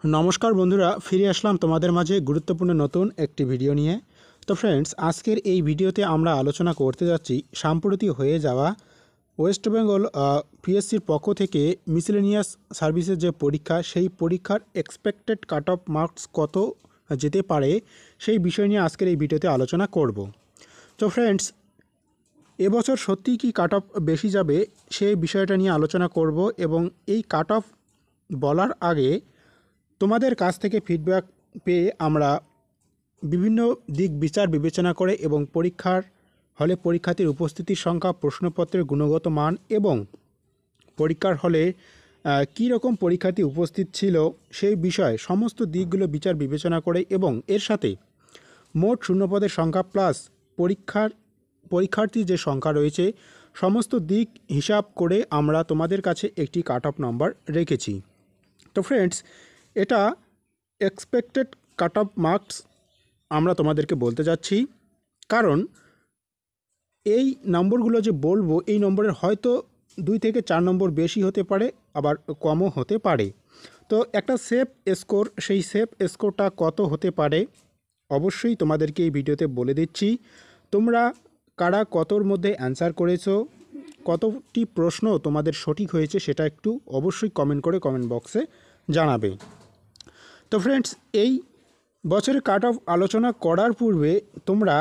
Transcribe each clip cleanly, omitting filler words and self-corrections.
नमस्कार बंधुरा फिरे आसलाम तुम्हारे माझे गुरुत्वपूर्ण नतून एक भिडियो निये। तो फ्रेंड्स आजकेर এই ভিডিওতে আমরা আলোচনা করতে যাচ্ছি সাম্প্রতিক হয়ে যাওয়া ওয়েস্ট বেঙ্গল পিএসসির পক্ষ থেকে মিসেলেনিয়াস সার্ভিসের যে পরীক্ষা সেই পরীক্ষার এক্সপেক্টেড কাট অফ মার্কস কত যেতে পারে সেই বিষয় নিয়ে আজকের এই ভিডিওতে আলোচনা করব। তো ফ্রেন্ডস এবছর সত্যি কি কাট অফ বেশি যাবে সেই বিষয়টা নিয়ে আলোচনা করব এবং এই কাট অফ বলার আগে তোমাদের কাছ থেকে ফিডব্যাক পেয়ে আমরা বিভিন্ন দিক বিচার বিবেচনা করে এবং পরীক্ষার হলে পরীক্ষার্থীর উপস্থিতির সংখ্যা, প্রশ্নপত্রের গুণগত মান এবং পরীক্ষার হলে কী রকম পরীক্ষার্থী উপস্থিত ছিল সেই বিষয়ে সমস্ত দিকগুলো বিচার বিবেচনা করে এবং এর সাথে মোট শূন্যপদের সংখ্যা প্লাস পরীক্ষার্থীর যে সংখ্যা রয়েছে সমস্ত দিক হিসাব করে আমরা তোমাদের কাছে একটি কাট অফ নাম্বার রেখেছি। তো ফ্রেন্ডস এটা এক্সপেক্টেড কাট অফ মার্কস আমরা তোমাদেরকে বলতে যাচ্ছি, কারণ এই নম্বরগুলো যে বলবো এই নম্বরের হয়তো 2 থেকে 4 নম্বর বেশি হতে পারে, আবার কমও হতে পারে। তো একটা সেফ স্কোর, সেই সেফ স্কোরটা কত হতে পারে অবশ্যই তোমাদেরকে এই ভিডিওতে বলে দিচ্ছি। তোমরা কারা কতর মধ্যে অ্যান্সার করেছো, কতটি প্রশ্ন তোমাদের সঠিক হয়েছে সেটা একটু অবশ্যই কমেন্ট করে কমেন্ট বক্সে জানাবে। তো ফ্রেন্ডস এই বছরের কাট অফ আলোচনা করার পূর্বে তোমরা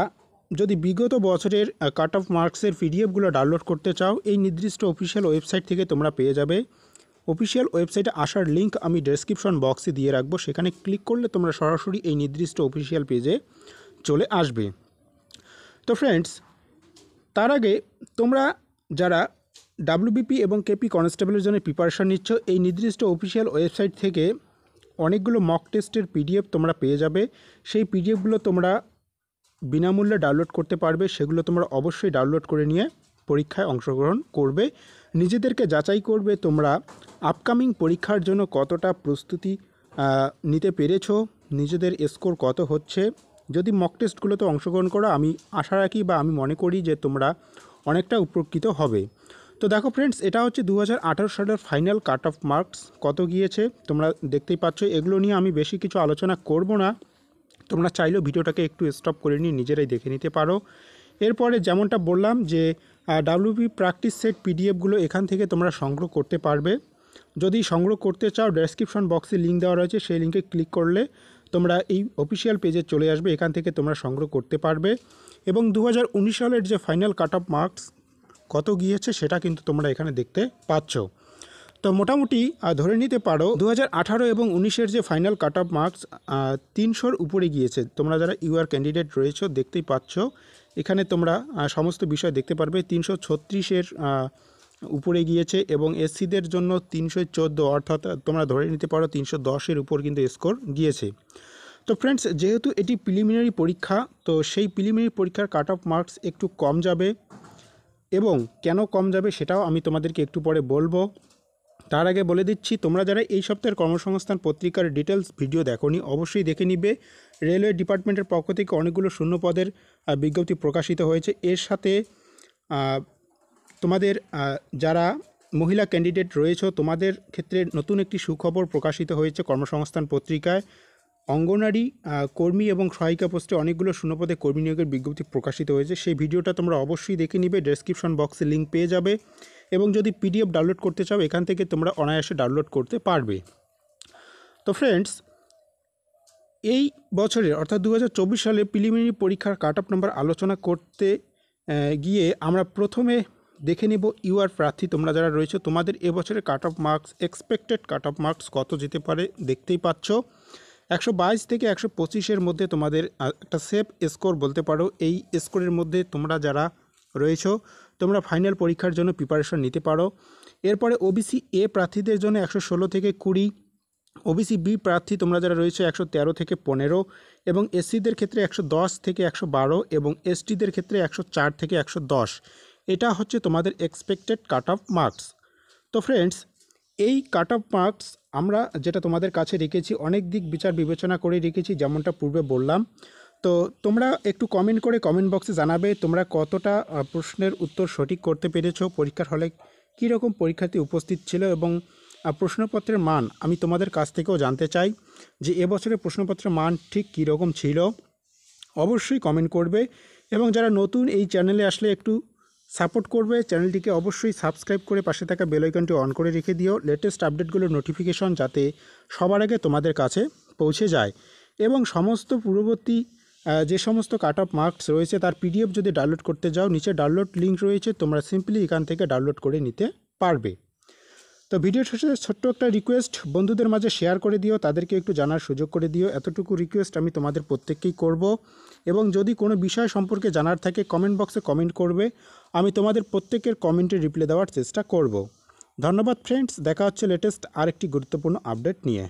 যদি বিগত বছরের কাট অফ মার্কসের পিডিএফগুলো ডাউনলোড করতে চাও এই নির্দিষ্ট অফিসিয়াল ওয়েবসাইট থেকে তোমরা পেয়ে যাবে। অফিসিয়াল ওয়েবসাইটে আসার লিঙ্ক আমি ডেসক্রিপশন বক্সে দিয়ে রাখবো, সেখানে ক্লিক করলে তোমরা সরাসরি এই নির্দিষ্ট অফিসিয়াল পেজে চলে আসবে। তো ফ্রেন্ডস তার আগে তোমরা যারা ডাব্লিউবিপি এবং কেপি কনস্টেবলের জন্য প্রিপারেশান নিচ্ছ এই নির্দিষ্ট অফিসিয়াল ওয়েবসাইট থেকে অনেকগুলো মক টেস্টের পিডিএফ তোমরা পেয়ে যাবে। সেই পিডিএফগুলো তোমরা বিনামূল্যে ডাউনলোড করতে পারবে, সেগুলো তোমরা অবশ্যই ডাউনলোড করে নিয়ে পরীক্ষায় অংশগ্রহণ করবে। নিজেদেরকে যাচাই করবে তোমরা আপকামিং পরীক্ষার জন্য কতটা প্রস্তুতি নিতে পেরেছো, নিজেদের স্কোর কত হচ্ছে। যদি মক টেস্টগুলোতে অংশগ্রহণ করো আমি আশা রাখি বা আমি মনে করি যে তোমরা অনেকটা উপকৃত হবে। তো দেখো ফ্রেন্ডস এটা হচ্ছে 2018 সালের ফাইনাল কাট অফ মার্কস কত গিয়েছে তোমরা দেখতেই পাচ্ছ। এগুলো নিয়ে আমি বেশি কিছু আলোচনা করব না, তোমরা চাইলেও ভিডিওটাকে একটু স্টপ করে নিয়ে নিজেরাই দেখে নিতে পারো। এরপরে যেমনটা বললাম যে ডাব্লিউবি প্র্যাকটিস সেট পিডিএফগুলো এখান থেকে তোমরা সংগ্রহ করতে পারবে। যদি সংগ্রহ করতে চাও ডেসক্রিপশন বক্সে লিঙ্ক দেওয়া রয়েছে, সেই লিঙ্কে ক্লিক করলে তোমরা এই অফিসিয়াল পেজে চলে আসবে, এখান থেকে তোমরা সংগ্রহ করতে পারবে। এবং 2019 সালের যে ফাইনাল কাট অফ মার্কস কত গিয়েছে সেটা কিন্তু তোমরা এখানে দেখতে পাচ্ছ। তো মোটামুটি ধরে নিতে পারো 2018 এবং 19-এর যে ফাইনাল কাট অফ মার্কস 300-র উপরে গিয়েছে। তোমরা যারা ইউআর ক্যান্ডিডেট রয়েছো দেখতেই পাচ্ছ, এখানে তোমরা সমস্ত বিষয় দেখতে পারবে। 336-এর উপরে গিয়েছে এবং এসসিদের জন্য 314, অর্থাৎ তোমরা ধরে নিতে পারো 310-এর উপর কিন্তু স্কোর গিয়েছে। তো ফ্রেন্ডস যেহেতু এটি প্রিলিমিনারি পরীক্ষা, তো সেই প্রিলিমিনারি পরীক্ষার কাট অফ মার্কস একটু কম যাবে এবং কেন কম যাবে সেটাও আমি তোমাদেরকে একটু পরে বলবো। তার আগে বলে দিচ্ছি তোমরা যারা এই সপ্তাহের কর্মসংস্থান পত্রিকার ডিটেলস ভিডিও দেখোনি অবশ্যই দেখে নিবে। রেলওয়ে ডিপার্টমেন্টের পক্ষ থেকে অনেকগুলো শূন্যপদের বিজ্ঞপ্তি প্রকাশিত হয়েছে। এর সাথে তোমাদের যারা মহিলা ক্যান্ডিডেট রয়েছে তোমাদের ক্ষেত্রে নতুন একটি সুখবর প্রকাশিত হয়েছে কর্মসংস্থান পত্রিকায়। অঙ্গনারী কর্মী এবং সহায়িকা পোস্টে অনেকগুলো শূন্যপদে কর্মী নিয়োগের বিজ্ঞপ্তি প্রকাশিত হয়েছে, সেই ভিডিওটা তোমরা অবশ্যই দেখে নিবে। ডেসক্রিপশন বক্সে লিঙ্ক পেয়ে যাবে এবং যদি পিডিএফ ডাউনলোড করতে চাও এখান থেকে তোমরা অনায়াসে ডাউনলোড করতে পারবে। তো ফ্রেন্ডস এই বছরের অর্থাৎ 2024 সালে প্রিলিমিনারি পরীক্ষার কাট অফ নাম্বার আলোচনা করতে গিয়ে আমরা প্রথমে দেখে নেব ইউআর প্রার্থী তোমরা যারা রয়েছে তোমাদের এবছরের cut off marks expected cut off marks কত যেতে পারে দেখতেই পাচ্ছ। 122 থেকে 125-এর মধ্যে তোমাদের একটা সেফ স্কোর বলতে পারো। এই স্কোরের মধ্যে তোমরা যারা রয়েছো তোমরা ফাইনাল পরীক্ষার জন্য প্রিপারেশন নিতে পারো। এরপরে ওবিসি এ প্রার্থীদের জন্য 116 থেকে 20, ওবিসি বি প্রার্থী তোমরা যারা রয়েছে 113 থেকে 15 এবং এসসিদের ক্ষেত্রে 110 থেকে 112 এবং এসটিদের ক্ষেত্রে 104 থেকে 110। এটা হচ্ছে তোমাদের এক্সপেক্টেড কাট অফ মার্কস। তো ফ্রেন্ডস এই কাট অফ মার্কস আমরা যেটা তোমাদের কাছে রেখেছি অনেক দিক বিচার বিবেচনা করে রেখেছি, যেমনটা পূর্বে বললাম। তো তোমরা একটু কমেন্ট করে কমেন্ট বক্সে জানাবে তোমরা কতটা প্রশ্নের উত্তর সঠিক করতে পেরেছো, পরীক্ষার হলে কীরকম পরীক্ষার্থী উপস্থিত ছিল এবং প্রশ্নপত্রের মান আমি তোমাদের কাছ থেকেও জানতে চাই যে এবছরের প্রশ্নপত্রের মান ঠিক কী রকম ছিল। অবশ্যই কমেন্ট করবে এবং যারা নতুন এই চ্যানেলে আসলে একটু সাপোর্ট করবে, চ্যানেলটিকে অবশ্যই সাবস্ক্রাইব করে পাশে থাকা বেল আইকনটি অন করে রেখে দিও, লেটেস্ট আপডেটগুলোর নোটিফিকেশন যাতে সবার আগে তোমাদের কাছে পৌঁছে যায়। এবং সমস্ত পূর্ববর্তী যে সমস্ত কাট অফ মার্কস রয়েছে তার পিডিএফ যদি ডাউনলোড করতে যাও, নিচে ডাউনলোড লিঙ্ক রয়েছে, তোমরা সিম্পলি এখান থেকে ডাউনলোড করে নিতে পারবে। তো ভিডিওর শেষে ছোট্ট একটা রিকোয়েস্ট, বন্ধুদের মাঝে শেয়ার করে দিও, তাদেরকে একটু জানার সুযোগ করে দিও, এতটুকু রিকোয়েস্ট আমি তোমাদের প্রত্যেককেই করব। এবং যদি কোনো বিষয় সম্পর্কে জানার থাকে কমেন্ট বক্সে কমেন্ট করবে, আমি তোমাদের প্রত্যেকের কমেন্টে রিপ্লাই দেওয়ার চেষ্টা করব। ধন্যবাদ ফ্রেন্ডস, দেখা হচ্ছে লেটেস্ট আরেকটি গুরুত্বপূর্ণ আপডেট নিয়ে।